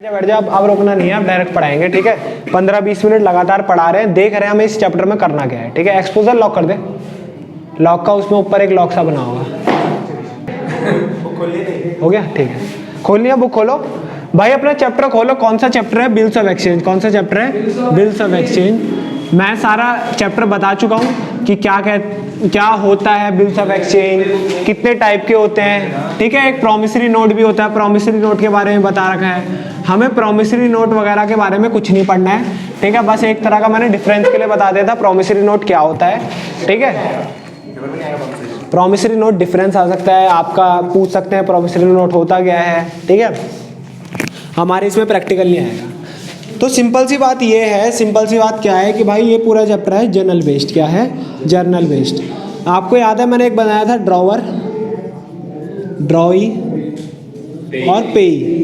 बैठ जा, अब रोकना नहीं है, अब डायरेक्ट पढ़ाएंगे। ठीक है, 15-20 मिनट लगातार पढ़ा रहे हैं, देख रहे हैं हमें इस चैप्टर में करना क्या है। ठीक है, एक्सपोजर लॉक कर दे, लॉक का उसमें ऊपर एक लॉक सा बना होगा। हो गया, ठीक है, खोल लिया, बुक खोलो भाई, अपना चैप्टर खोलो। कौन सा चैप्टर है? Bills of exchange. कौन सा चैप्टर है? Bills of exchange. मैं सारा चैप्टर बता चुका हूँ कि क्या होता है बिल्स ऑफ एक्सचेंज, कितने टाइप के होते हैं। ठीक है, एक प्रॉमिसरी नोट भी होता है, प्रॉमिसरी नोट के बारे में बता रखा है। हमें प्रॉमिसरी नोट वगैरह के बारे में कुछ नहीं पढ़ना है। ठीक है, बस एक तरह का मैंने डिफरेंस के लिए बता दिया था प्रॉमिसरी नोट क्या होता है। ठीक है, प्रॉमिसरी नोट डिफरेंस आ सकता है आपका, पूछ सकते हैं प्रॉमिसरी नोट होता क्या है। ठीक है, हमारे इसमें प्रैक्टिकल नहीं आएगा। तो सिंपल सी बात ये है, सिंपल सी बात क्या है कि भाई ये पूरा चैप्टर है जर्नल बेस्ड। क्या है? Journal based. आपको याद है मैंने एक बनाया था ड्रॉवर, ड्रॉई और पेई।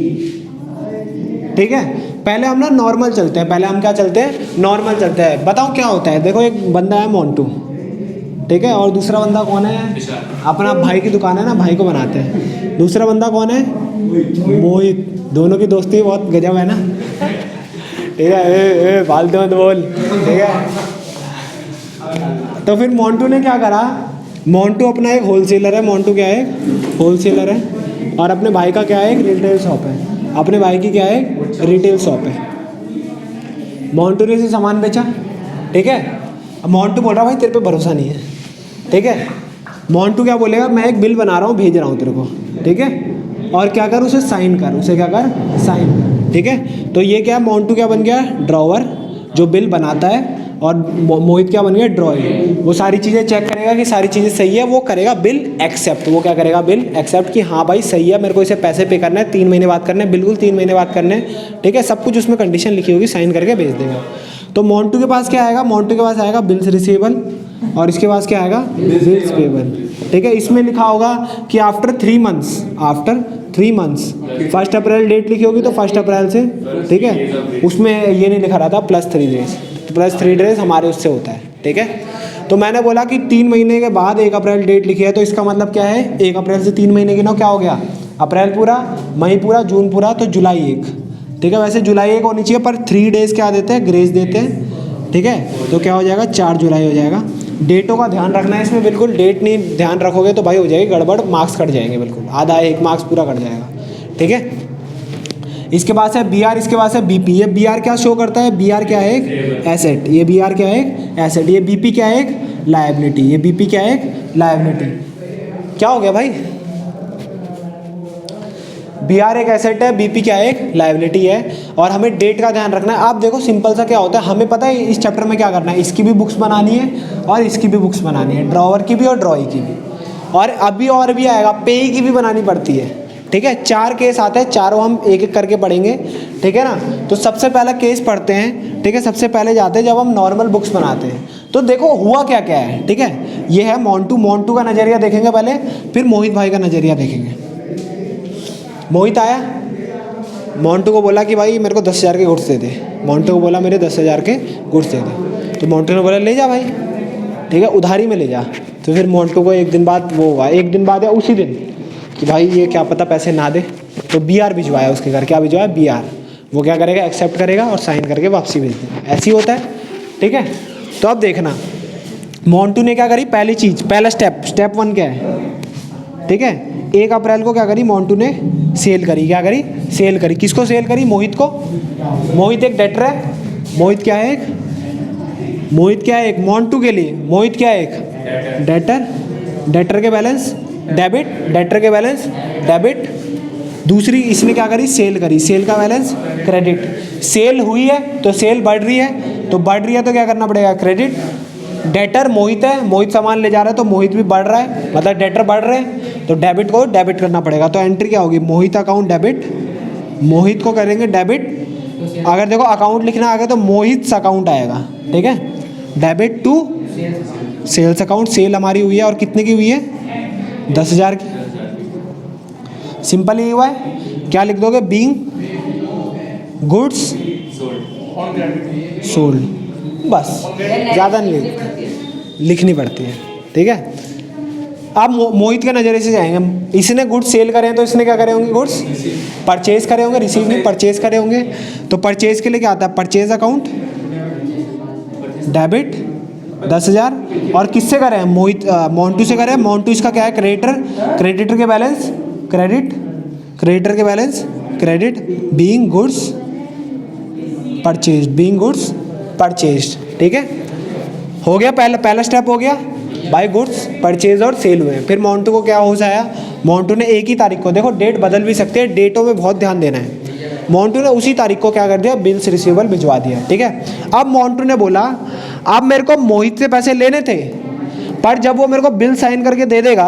ठीक है, पहले हम ना नॉर्मल चलते हैं, पहले हम क्या चलते हैं? नॉर्मल चलते हैं। बताओ क्या होता है। देखो, एक बंदा है मोंटू, ठीक है, और दूसरा बंदा कौन है? अपना भाई की दुकान है ना, भाई को बनाते हैं। दूसरा बंदा कौन है? मोहित। दोनों की दोस्ती बहुत गजब है ना। ठीक है, फालतू मत बोल। ठीक है, तो फिर मोंटू ने क्या करा? मोंटू अपना एक होलसेलर है। मोंटू क्या है? होलसेलर है। और अपने भाई का क्या है? एक रिटेल शॉप है। अपने भाई की क्या है? रिटेल शॉप है। मोंटू ने इसे सामान बेचा। ठीक है, अब मोंटू बोल रहा भाई तेरे पे भरोसा नहीं है। ठीक है, मोंटू क्या बोलेगा? मैं एक बिल बना रहा हूँ, भेज रहा हूँ तेरे को। ठीक है, और क्या कर? उसे साइन कर, उसे क्या कर? साइन कर। ठीक है, तो ये क्या? मोंटू क्या बन गया? ड्रॉवर, जो बिल बनाता है। और मोहित क्या बन गया? ड्रॉइंग। वो सारी चीज़ें चेक करेगा कि सारी चीज़ें सही है, वो करेगा बिल एक्सेप्ट। वो क्या करेगा? बिल एक्सेप्ट, कि हाँ भाई सही है, मेरे को इसे पैसे पे करना है, 3 महीने बाद करना है, बिल्कुल 3 महीने बाद करना है। ठीक है, सब कुछ उसमें कंडीशन लिखी होगी, साइन करके भेज देगा। तो मोंटू के पास क्या आएगा? मोंटू के पास आएगा बिल्स रिसीवेबल, और इसके पास क्या आएगा? Bills payable. ठीक है, इसमें लिखा होगा कि आफ्टर 3 मंथ्स, आफ्टर 3 मंथ्स 1 अप्रैल डेट लिखी होगी, तो 1 अप्रैल से। ठीक है, उसमें ये नहीं लिखा रहा था +3 डेज, +3 डेज हमारे उससे होता है। ठीक है, तो मैंने बोला कि 3 महीने के बाद 1 अप्रैल डेट लिखी है, तो इसका मतलब क्या है? 1 अप्रैल से 3 महीने गिनो, क्या हो गया? अप्रैल पूरा, मई पूरा, जून पूरा, तो जुलाई 1। ठीक है, वैसे जुलाई 1 होनी चाहिए, पर 3 डेज क्या देते हैं? ग्रेस देते हैं। ठीक है, तो क्या हो जाएगा? 4 जुलाई हो जाएगा। डेटों का ध्यान रखना है इसमें, बिल्कुल डेट नहीं ध्यान रखोगे तो भाई हो जाएगी गड़बड़, मार्क्स कट जाएंगे, बिल्कुल आधा 1 मार्क्स पूरा कट जाएगा। ठीक है, इसके बाद है BR, इसके बाद है BP। ये BR क्या शो करता है? BR क्या है? एक एसेट। ये BR क्या है? एक एसेट। ये BP क्या है? एक लायबिलिटी। ये BP क्या है? एक लायबिलिटी। क्या हो गया भाई? BR एक एसेट है, BP क्या है? एक लायबिलिटी है। और हमें डेट का ध्यान रखना है। आप देखो सिंपल सा क्या होता है, हमें पता है इस चैप्टर में क्या करना है। इसकी भी बुक्स बनानी है और इसकी भी बुक्स बनानी है, ड्रॉवर की भी और ड्रॉई की भी। और अभी और भी आएगा, पेई की भी बनानी पड़ती है। ठीक है, 4 केस आते हैं, चारों हम एक एक करके पढ़ेंगे। ठीक है ना, तो सबसे पहला केस पढ़ते हैं। ठीक है, सबसे पहले जाते हैं जब हम नॉर्मल बुक्स बनाते हैं। तो देखो हुआ क्या क्या है। ठीक है, ये है मोंटू। मोंटू का नज़रिया देखेंगे पहले, फिर मोहित भाई का नज़रिया देखेंगे। मोहित आया, मोंटू को बोला कि भाई मेरे को 10,000 के गुड्स दे दे। मोंटू को बोला मेरे 10,000 के गुड्स दे दे। तो मोंटू ने बोला ले जा भाई। ठीक है, उधारी में ले जा। तो फिर मोंटू को एक दिन बाद वो हुआ, एक दिन बाद या उसी दिन, कि भाई ये क्या पता पैसे ना दे। तो BR भिजवाया उसके घर। क्या भिजवाया? BR। वो क्या करेगा? एक्सेप्ट करेगा और साइन करके वापसी भेज देगा। ऐसे ही होता है। ठीक है, तो अब देखना मोंटू ने क्या करी। पहली चीज़, पहला स्टेप 1 क्या है? ठीक है, 1 अप्रैल को क्या करी? मोंटू ने सेल करी। क्या करी? सेल करी। किसको सेल करी? मोहित को। मोहित एक डेटर है। मोहित क्या है? एक मोहित क्या है? एक मोंटू के लिए मोहित क्या है? एक डेटर। डेटर के बैलेंस डेबिट, डेटर के बैलेंस डेबिट। दूसरी इसने क्या करी? सेल करी। सेल का बैलेंस क्रेडिट। सेल हुई है तो सेल बढ़ रही है, तो बढ़ रही है तो क्या करना पड़ेगा? क्रेडिट। डेटर मोहित है, मोहित सामान ले जा रहा है तो मोहित भी बढ़ रहा है, मतलब डेटर बढ़ रहे हैं, तो डेबिट को डेबिट करना पड़ेगा। तो एंट्री क्या होगी? मोहित अकाउंट डेबिट। मोहित को करेंगे डेबिट। अगर देखो अकाउंट लिखना आ गया तो मोहित अकाउंट आएगा। ठीक है, debit to sales account. Sale हमारी हुई है और कितने की हुई है? 10,000 की। सिंपल ही हुआ है। क्या लिख दोगे? बीइंग गुड्स सोल्ड, बस ज़्यादा नहीं लिखनी पड़ती है। ठीक है, आप मोहित के नज़रिए से जाएंगे, इसने गुड्स सेल करे हैं तो इसने क्या करे होंगे, गुड्स परचेज करे होंगे, रिसीव नहीं परचेज करे होंगे। तो परचेज के लिए क्या आता है, परचेज अकाउंट डेबिट 10,000, और किससे करे हैं, मोहित मोन्टू से करे हैं। मोन्टू इसका क्या है, क्रेडिटर, क्रेडिटर के बैलेंस क्रेडिट, क्रेडिटर के balance credit, being goods purchase, being goods purchase. ठीक है, हो गया, पहला स्टेप हो गया, बाय गुड्स परचेज और सेल हुए। फिर मोन्टू को क्या होश आया, मोन्टू ने एक ही तारीख को, देखो डेट बदल भी सकते हैं, डेटों में बहुत ध्यान देना है। मोन्टू ने उसी तारीख को क्या कर दिया, बिल्स रिसीवेबल भिजवा दिया। ठीक है, अब मोन्टू ने बोला अब मेरे को मोहित से पैसे लेने थे, पर जब वो मेरे को बिल साइन करके दे देगा,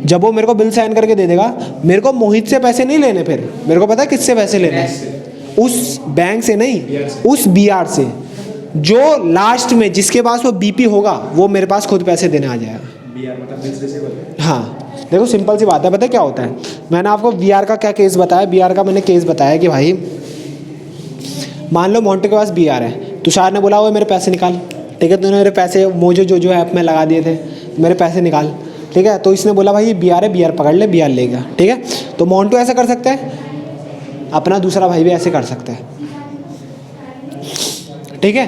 जब वो मेरे को बिल साइन करके दे देगा, मेरे को मोहित से पैसे नहीं लेने, फिर मेरे को पता है किससे पैसे लेने हैं, उस बैंक से नहीं, उस BR से, जो लास्ट में जिसके पास वो BP होगा वो मेरे पास खुद पैसे देने आ जाएगा। BR मतलब बिल्स रिसीवेबल। हाँ, देखो सिंपल सी बात है, पता है क्या होता है, मैंने आपको BR का क्या केस बताया, BR का मैंने केस बताया कि भाई मान लो मोन्टू के पास BR है, तुषार ने बोला वो मेरे पैसे निकाल, ठीक है, तूने मेरे पैसे मोजो जो ऐप में लगा दिए थे, मेरे पैसे निकाल, ठीक है, तो इसने बोला भाई ये BR है, BR पकड़ ले, BR ले गया। ठीक है, तो मोन्टू ऐसा कर सकता है, अपना दूसरा भाई भी ऐसे कर सकता है। ठीक है,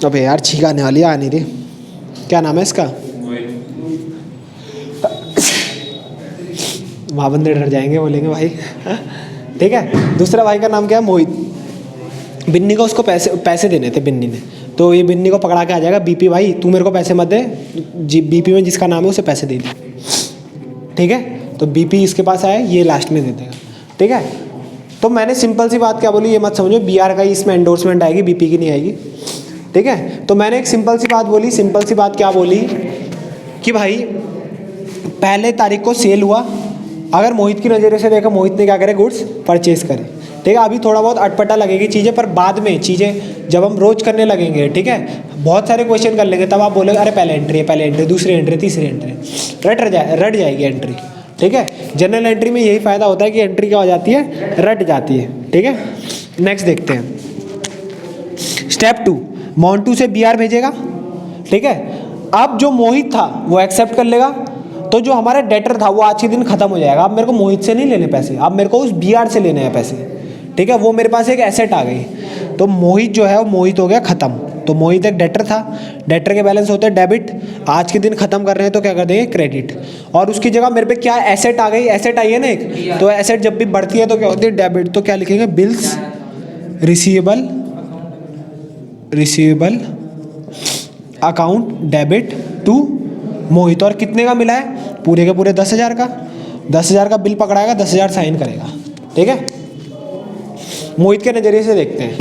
अबे यार छींक आने वाली आ नहीं रही, क्या नाम है इसका, वहाँ बंदे डर जाएंगे, बोलेंगे भाई। ठीक है, दूसरा भाई का नाम क्या है, मोहित। बिन्नी को उसको पैसे देने थे बिन्नी ने, तो ये बिन्नी को पकड़ा के आ जाएगा, BP भाई तू मेरे को पैसे मत दे, BP में जिसका नाम है उसे पैसे दे दे। ठीक है, तो BP इसके पास आया, ये लास्ट में दे देगा। ठीक है, तो मैंने सिंपल सी बात क्या बोली, ये मत समझो BR का ही इसमें एंडोर्समेंट आएगी, BP की नहीं आएगी। ठीक है, तो मैंने एक सिंपल सी बात बोली, सिंपल सी बात क्या बोली कि भाई पहले तारीख को सेल हुआ, अगर मोहित की नज़रिए से देखा, मोहित ने क्या करे, गुड्स परचेज करे। ठीक है, अभी थोड़ा बहुत अटपटा लगेगी चीज़ें, पर बाद में चीज़ें जब हम रोज करने लगेंगे, ठीक है, बहुत सारे क्वेश्चन कर लेंगे, तब आप बोलेंगे अरे पहले एंट्री है, पहले एंट्री, दूसरी एंट्री, तीसरी एंट्री, रट जाएगी एंट्री। ठीक है, जनरल एंट्री में यही फ़ायदा होता है कि एंट्री क्या हो जाती है, रट जाती है। ठीक है, नेक्स्ट देखते हैं, स्टेप 2, मोन्टू से BR भेजेगा। ठीक है, अब जो मोहित था वो एक्सेप्ट कर लेगा, तो जो हमारा डेटर था वो आज के दिन खत्म हो जाएगा। अब मेरे को मोहित से नहीं लेने पैसे, अब मेरे को उस BR से लेने हैं पैसे। ठीक है, वो मेरे पास एक एसेट आ गई, तो मोहित जो है वो मोहित हो गया ख़त्म। तो मोहित एक डेटर था, डेटर के बैलेंस होते हैं डेबिट, आज के दिन खत्म कर रहे हैं तो क्या कर देंगे, क्रेडिट, और उसकी जगह मेरे पे क्या एसेट आ गई, एसेट आई है ना एक, तो एसेट जब भी बढ़ती है तो क्या होती है, डेबिट, तो क्या लिखेंगे, bills receivable account debit to Mohit. और कितने का मिला है, पूरे के पूरे 10,000 का, 10,000 का बिल पकड़ाएगा, 10,000 साइन करेगा। ठीक है, मोहित के नज़रिए से देखते हैं।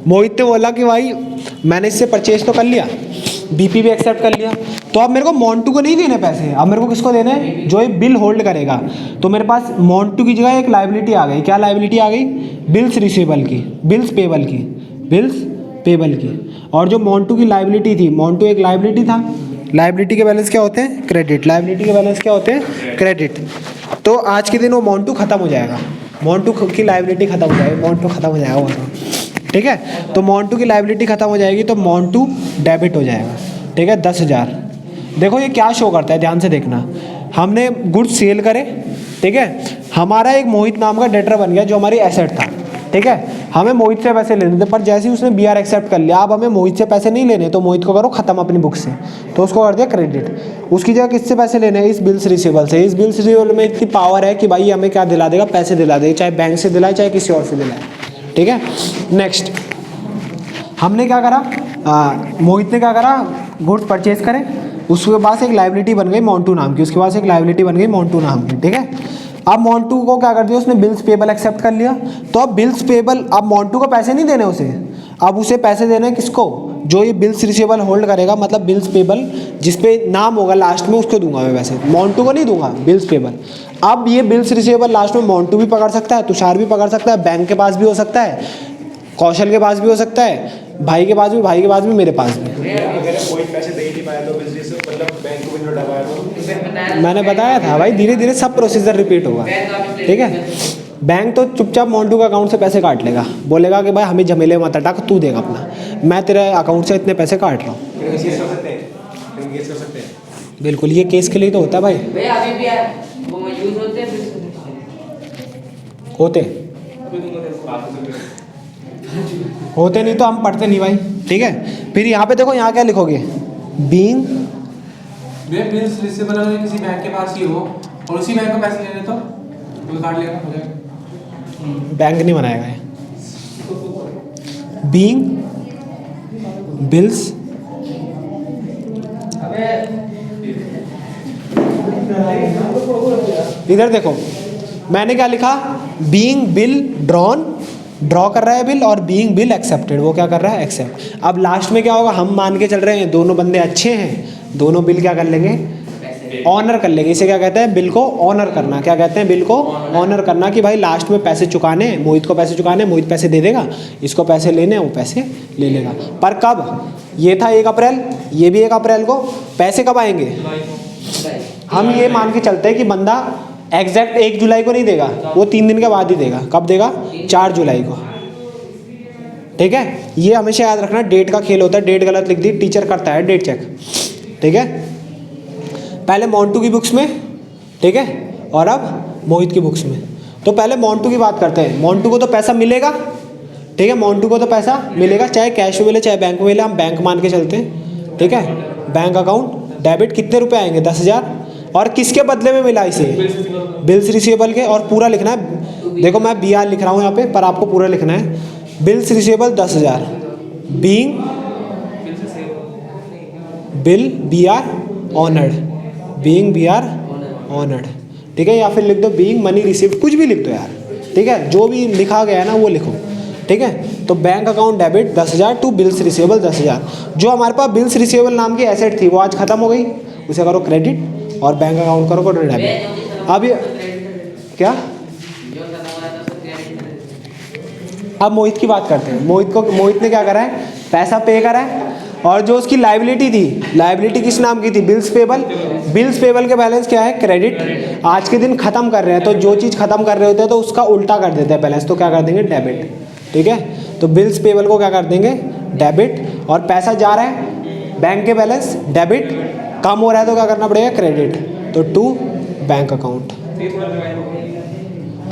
मोहित ने बोला कि भाई मैंने इससे परचेज तो कर लिया, BP भी एक्सेप्ट कर लिया, तो अब मेरे को मोन्टू को नहीं देने पैसे, अब मेरे को किसको देने हैं, जो ये बिल होल्ड करेगा। तो मेरे पास मोन्टू की जगह एक लाइबिलिटी आ गई, क्या लाइबिलिटी आ गई, बिल्स रिसीवेबल की, बिल्स पेबल की। और जो मोन्टू की लाइबिलिटी थी, मोन्टू एक लाइबिलिटी था, लाइबिलिटी के बैलेंस क्या होते हैं, क्रेडिट, लाइबिलिटी के बैलेंस क्या होते हैं, क्रेडिट। तो आज के दिन वो मोन्टू खत्म हो जाएगा, मोन्टू की लाइबिलिटी खत्म हो जाएगी, मोन्टू खत्म हो जाएगा वो। ठीक है, तो मोन्टू की लाइबिलिटी खत्म हो जाएगी, तो मोन्टू डेबिट हो जाएगा। ठीक है, 10,000। देखो ये क्या शो करता है, ध्यान से देखना, हमने गुड्स सेल करे, ठीक है, हमारा एक मोहित नाम का डेटर बन गया जो हमारी एसेट था। ठीक है, हमें मोहित से पैसे लेने थे, पर जैसे ही उसने BR एक्सेप्ट कर लिया, अब हमें मोहित से पैसे नहीं लेने, तो मोहित को करो खत्म अपनी बुक से, तो उसको कर दिया क्रेडिट। उसकी जगह किससे पैसे लेने हैं, इस बिल्स रिसीवेबल से। इस बिल्स रिसीवेबल में इतनी पावर है कि भाई हमें क्या दिला देगा, पैसे दिला देगा, चाहे बैंक से दिलाए चाहे किसी और से दिलाए। ठीक है, नेक्स्ट हमने क्या करा, मोहित ने क्या करा, गुड्स परचेज करे, उसके पास एक लाइबिलिटी बन गई मोन्टू नाम की, उसके पास एक लाइबिलिटी बन गई मोन्टू नाम की। ठीक है, अब मोन्टू को क्या कर दिया, उसने बिल्स पेबल एक्सेप्ट कर लिया, तो अब बिल्स पेबल, अब मोन्टू को पैसे नहीं देने उसे, अब उसे पैसे देने किसको, जो ये बिल्स रिसीवेबल होल्ड करेगा, मतलब बिल्स पेबल जिसपे नाम होगा लास्ट में, उसको दूंगा मैं पैसे, मोन्टू को नहीं दूंगा, बिल्स पेबल। अब ये बिल्स रिसीवेबल लास्ट में मोन्टू भी पकड़ सकता है, तुषार भी पकड़ सकता है, बैंक के पास भी हो सकता है, कौशल के पास भी हो सकता है, भाई के पास भी, मेरे पास भी। कोई पैसे दे ही नहीं पाया तो बिजनेस मतलब बैंक को भी नहीं लौटा पाया तो मैंने बताया था भाई, धीरे धीरे सब प्रोसीजर रिपीट होगा। ठीक है, बैंक तो चुपचाप मोन्टू के अकाउंट से पैसे काट लेगा, बोलेगा कि भाई हमें झमेले मत हटा, तू देगा अपना, मैं तेरे अकाउंट से इतने पैसे काट रहा हूँ। बिल्कुल, ये केस के लिए तो होता है भाई। भैया अभी भी है वो यूज होते हैं फिर होते होते नहीं तो हम पढ़ते नहीं भाई, ठीक है। फिर यहाँ पे देखो, यहाँ क्या लिखोगे, बीइंग बिल्स रिसीवेबल अगर किसी बैंक के पास ही हो और उसी बैंक को पैसे लेने तो वो कार्ड लेगा हो जाएगा। बैंक नहीं बनाएगा है। बीइंग बिल्स इधर देखो, मैंने क्या लिखा, बीइंग बिल ड्रॉन, ड्रॉ कर रहा है बिल, और बीइंग बिल एक्सेप्टेड, वो क्या कर रहा है, एक्सेप्ट। अब लास्ट में क्या होगा, हम मान के चल रहे हैं दोनों बंदे अच्छे हैं, दोनों बिल क्या कर लेंगे, ऑनर कर लेंगे। इसे क्या कहते हैं, बिल को ऑनर करना। क्या कहते हैं, बिल को ऑनर करना, कि भाई लास्ट में पैसे चुकाने, मोहित को पैसे चुकाने, मोहित पैसे दे देगा, इसको पैसे लेने, वो पैसे ले लेगा। पर कब, ये था 1 अप्रैल, ये भी 1 अप्रैल को, पैसे कब आएंगे, हम ये मान के चलते हैं कि बंदा एग्जैक्ट 1 जुलाई को नहीं देगा, वो 3 दिन के बाद ही देगा। कब देगा, 4 जुलाई को, ठीक है। ये हमेशा याद रखना, डेट का खेल होता है, डेट गलत लिख दी, टीचर करता है डेट चेक, ठीक है। पहले मोंटू की बुक्स में, ठीक है, और अब मोहित की बुक्स में। तो पहले मोंटू की बात करते हैं। मोंटू को तो पैसा मिलेगा, ठीक है, मोंटू को तो पैसा मिलेगा, चाहे कैश में मिले चाहे बैंक में मिले, हम बैंक मान के चलते हैं, ठीक है। बैंक अकाउंट डेबिट, कितने रुपए आएंगे, 10,000, और किसके बदले में मिला इसे, बिल्स रिसीवेबल के। और पूरा लिखना है, देखो मैं BR लिख रहा हूँ यहाँ पे, पर आपको पूरा लिखना है, bills receivable 10,000, being bill BR honoured, being BR honoured, ठीक है। या फिर लिख दो बीइंग मनी रिसीव्ड, कुछ भी लिख दो यार, ठीक है, जो भी लिखा गया है ना वो लिखो, ठीक है। तो bank account debit 10,000 to bills receivable 10,000। जो हमारे पास बिल्स रिसीवेबल नाम की एसेट थी वो आज खत्म हो गई, उसे करो क्रेडिट, और बैंक अकाउंट करो डेबिट। अब ये क्या, अब मोहित की बात करते हैं। मोहित ने क्या करा है, पैसा पे करा है, और जो उसकी लाइबिलिटी थी, लाइबिलिटी किस नाम की थी, बिल्स पेबल। बिल्स पेबल के बैलेंस क्या है, क्रेडिट। आज के दिन खत्म कर रहे हैं, तो जो चीज़ खत्म कर रहे होते हैं तो उसका उल्टा कर देते हैं बैलेंस, तो क्या कर देंगे, डेबिट, ठीक है। तो बिल्स पेबल को क्या कर देंगे, डेबिट, और पैसा जा रहा है बैंक के बैलेंस, डेबिट, कम हो रहा है तो क्या करना पड़ेगा, क्रेडिट, तो टू बैंक अकाउंट।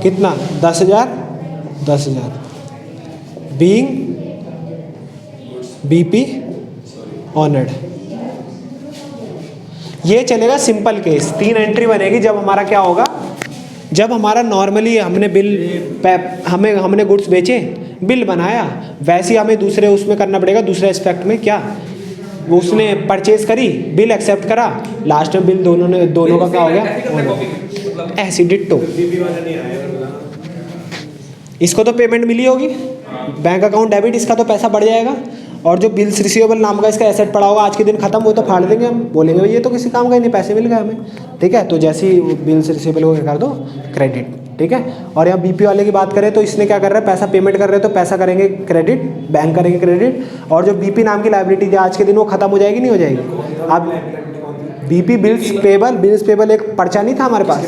कितना, 10,000, 10,000, बीइंग BP ऑनर्ड। ये चलेगा सिंपल केस, 3 एंट्री बनेगी जब हमारा क्या होगा, जब हमारा नॉर्मली हमने हमने गुड्स बेचे, बिल बनाया, वैसे ही हमें दूसरे उसमें करना पड़ेगा, दूसरे एस्पेक्ट में क्या, वो उसने परचेज करी, बिल एक्सेप्ट करा, लास्ट में बिल दोनों का क्या हो गया, ऐसी डिट्टो। इसको तो पेमेंट मिली होगी, बैंक अकाउंट डेबिट, इसका तो पैसा बढ़ जाएगा, और जो बिल्स रिसीवेबल नाम का इसका एसेट पड़ा होगा, आज के दिन खत्म हो तो फाड़ देंगे हम, बोलेंगे भाई ये तो किसी काम का ही नहीं, पैसे मिल गए हमें, ठीक है। तो जैसे ही बिल्स रिसीवेबल को कर दो क्रेडिट, ठीक है। और यहाँ BP वाले की बात करें तो इसने क्या कर रहा है, पैसा पेमेंट कर रहे हैं तो पैसा करेंगे क्रेडिट, बैंक करेंगे क्रेडिट, और जो BP नाम की लाइबिलिटी थी आज के दिन वो खत्म हो जाएगी, नहीं हो जाएगी। अब BP बिल्स पेबल एक पर्चा नहीं था हमारे पास,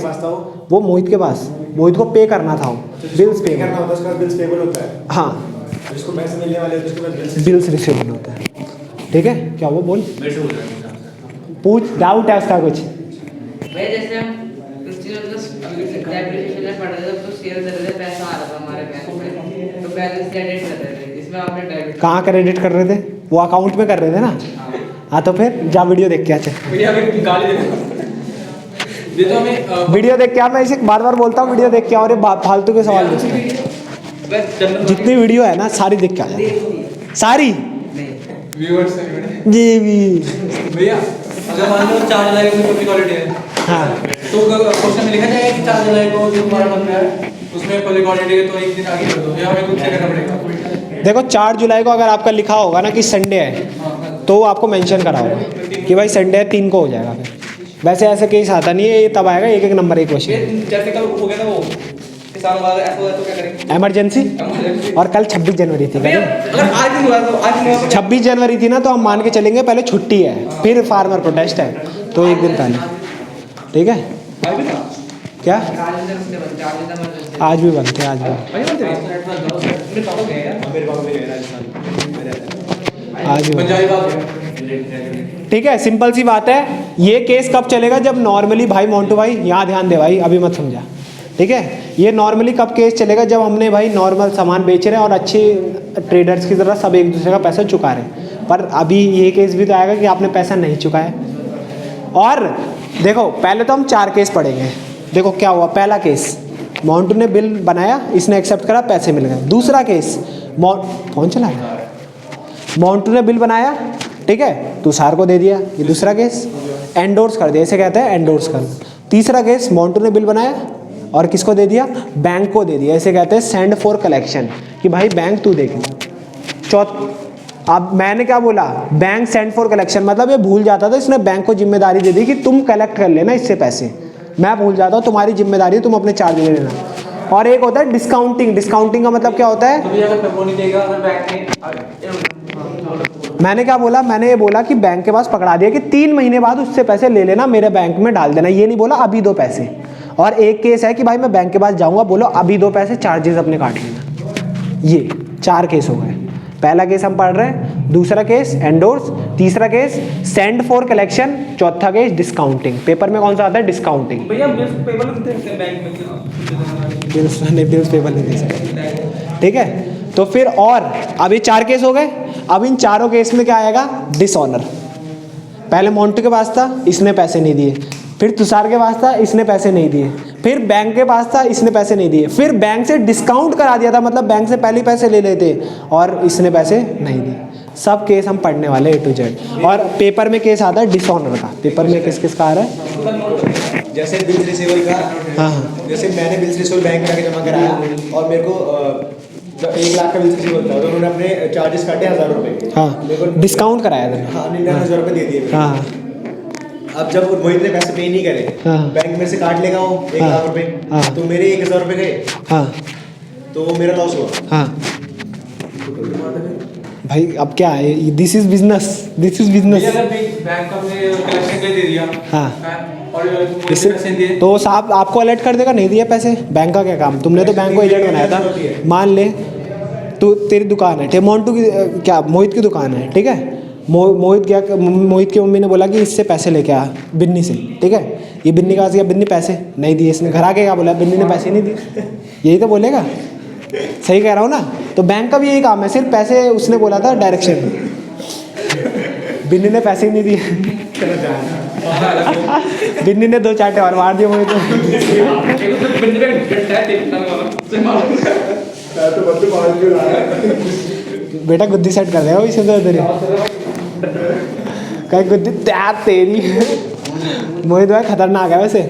वो मोहित के पास, मोहित को पे करना था, वो बिल्स पेबल, हाँ, जिसको पैसे मिलने वाले हैं उसके बाद बिल्स रिसीवेबल होता है, ठीक है। क्या वो बोल, पूछ, डाउट है उसका कुछ। भाई जैसे हम कुछ चीज़ों को एप्लीकेशन में पढ़ रहे थे तो शेयर कर रहे थे, पैसा आ रहा था हमारे बैंक में, तो बैलेंस क्रेडिट कर रहे थे, इसमें आपने डेबिट कहाँ क्रेडिट कर रहे थे, वो अकाउंट में कर रहे थे ना, हाँ। तो फिर जा वीडियो देख के आते, वीडियो देख के आ, मैं इसे बार बार बोलता हूँ वीडियो देख के आओ, और फालतू के सवाल पूछते हैं। जितनी वीडियो है ना सारी देख के आ जाए, सारी व्यूअर्स जी भी भैया, अगर मान लो 4 जुलाई को पब्लिक हॉलिडे है, हाँ, तो क्वेश्चन में लिखा जाएगा कि 4 जुलाई को जो हमारा बंद है उसमें पब्लिक हॉलिडे है तो एक दिन आगे कर दो, या हमें कुछ करना पड़ेगा। देखो 4 जुलाई को अगर आपका लिखा होगा ना कि संडे है, तो आपको मेंशन करा होगा कि भाई संडे है, 3 को हो जाएगा। फिर वैसे ऐसे केस आता नहीं है, ये तब आएगा एक नंबर एक क्वेश्चन, जैसे कल हो गया ना वो किसान वाला, ऐसा हुआ तो क्या करेंगे, इमरजेंसी। और कल 26 जनवरी थी, अगर आज नहीं हुआ तो आज नहीं हुआ 26 जनवरी थी ना, तो हम मान के चलेंगे पहले छुट्टी है, फिर फार्मर प्रोटेस्ट है, तो एक दिन पहले, ठीक है। क्या आज भी बनते हैं, आज भी, आज भी, ठीक है। सिंपल सी बात है, ये केस कब चलेगा? जब नॉर्मली भाई मोन्टू भाई यहाँ ध्यान दे भाई, अभी मत समझा, ठीक है। ये नॉर्मली कब केस चलेगा? जब हमने भाई नॉर्मल सामान बेच रहे हैं और अच्छे ट्रेडर्स की तरह सब एक दूसरे का पैसा चुका रहे हैं। पर अभी ये केस भी तो आएगा कि आपने पैसा नहीं चुकाया। और देखो पहले तो हम 4 केस पढ़ेंगे। देखो क्या हुआ, पहला केस मोन्टू ने बिल बनाया, इसने एक्सेप्ट करा, पैसे मिल गए। दूसरा केस फोन चला रहा है, मोन्टू ने बिल बनाया, ठीक है, तुषार को दे दिया, ये दूसरा केस। एंडोर्स कर दिया, इसे कहते हैं एंडोर्स कर। तीसरा केस मोन्टू ने बिल बनाया और किसको दे दिया? बैंक को दे दिया, इसे कहते हैं सेंड फॉर कलेक्शन, कि भाई बैंक तू देख। अब मैंने क्या बोला? बैंक सेंड फॉर कलेक्शन, मतलब ये भूल जाता था, इसने बैंक को जिम्मेदारी दे दी कि तुम कलेक्ट कर लेना इससे पैसे, मैं भूल जाता हूँ, तुम्हारी जिम्मेदारी है, तुम अपने चार्ज ले लेना। और एक होता है डिस्काउंटिंग। डिस्काउंटिंग का मतलब क्या होता है? तो भैया अगर वो नहीं देगा, अगर बैंक ने मैंने क्या बोला? मैंने ये बोला कि बैंक के पास पकड़ा दिया कि 3 महीने बाद उससे पैसे ले लेना, मेरे बैंक में डाल देना। ये नहीं बोला अभी दो पैसे। और एक केस है कि भाई मैं बैंक के पास जाऊंगा, बोलो अभी 2 पैसे, चार्जेस अपने काट लेना। ये 4 केस हो गए। पहला केस हम पढ़ रहे हैं, दूसरा केस एंडोर्स, तीसरा केस सेंड फॉर कलेक्शन, चौथा केस डिस्काउंटिंग। पेपर में कौन सा आता है? डिस्काउंटिंग। भैया बिल्स पेपर नहीं दे सकते बैंक में बिल्स पेपर नहीं दे सकते, ठीक है। तो फिर और अब ये 4 केस हो गए। अब इन चारों केस में क्या आएगा? डिसऑनर। पहले मोन्टू के पास था, इसने पैसे नहीं दिए। फिर तुषार के पास था, इसने पैसे नहीं दिए। फिर बैंक के पास था, इसने पैसे नहीं दिए। फिर बैंक से डिस्काउंट करा दिया था, मतलब बैंक से पहले पैसे ले लेते और इसने पैसे नहीं दिए। सब केस हम पढ़ने वाले A to Z। और पेपर में केस आता है डिसऑनर का। पेपर में किस किस का आ रहा है? जैसे बिल्स रिसीवेबल का, हाँ, जैसे मैंने बिल्स रिसीवेबल बैंक में जाके जमा कराया और मेरे को 1 लाख का बिल्स रिसीवेबल था, तो उन्होंने अपने चार्जेस काटे 1000 रुपये। हाँ, डिस्काउंट कराया था। हाँ, 99,000 रुपये दे दिए। हाँ, अब जब मोहित ने पैसे पे नहीं करे, हाँ, बैंक में से काट लेगा वो 1 लाख रुपए, हाँ, तो मेरे 1000 रुपये गए, हाँ, तो मेरा लॉस हुआ। हाँ। भाई अब क्या है? This is business, this is business. Bank का कलेक्शन के लिए दे दिया, हाँ, और इससे पैसे दिए तो साहब आपको अलर्ट कर देगा, नहीं दिया पैसे। बैंक का क्या काम? तुमने तो बैंक को एजेंट बनाया था। मान ले तू, तेरी दुकान है, मोन्टू की क्या, मोहित की दुकान है, ठीक है। मोहित की मम्मी ने बोला कि इससे पैसे लेके आ बिन्नी से, ठीक है। ये बिन्नी का गया, बिन्नी पैसे नहीं दिए, इसने घर आके क्या बोला? बिन्नी ने पैसे नहीं दिए, यही तो बोलेगा। सही कह रहा हूँ ना? तो बैंक का भी यही काम है, सिर्फ पैसे उसने बोला था डायरेक्शन, बिन्नी ने पैसे ही नहीं दिए। बिन्नी ने 2 चाटे और मार दिए मोहित बेटा गुद्दी सेट कर रहे हो इसे तो तेरे कहीं गुद्दी तेरी। मोहित भाई खतरनाक है वैसे,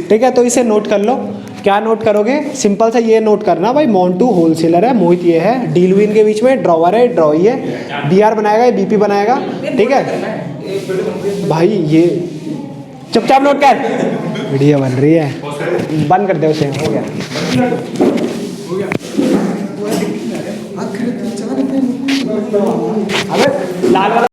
ठीक है। तो इसे नोट कर लो। क्या नोट करोगे? सिंपल सा ये नोट करना भाई, मोन्टू होलसेलर है, मोहित ये है, डील विन के बीच में ड्रॉवर है, ड्रॉ ही है, बीआर बनाएगा, ये बीपी बनाएगा, ठीक है भाई। ये चुपचाप नोट कर, वीडियो बन रही है, बंद कर दे उसे। हो गया, अबे लाल वाला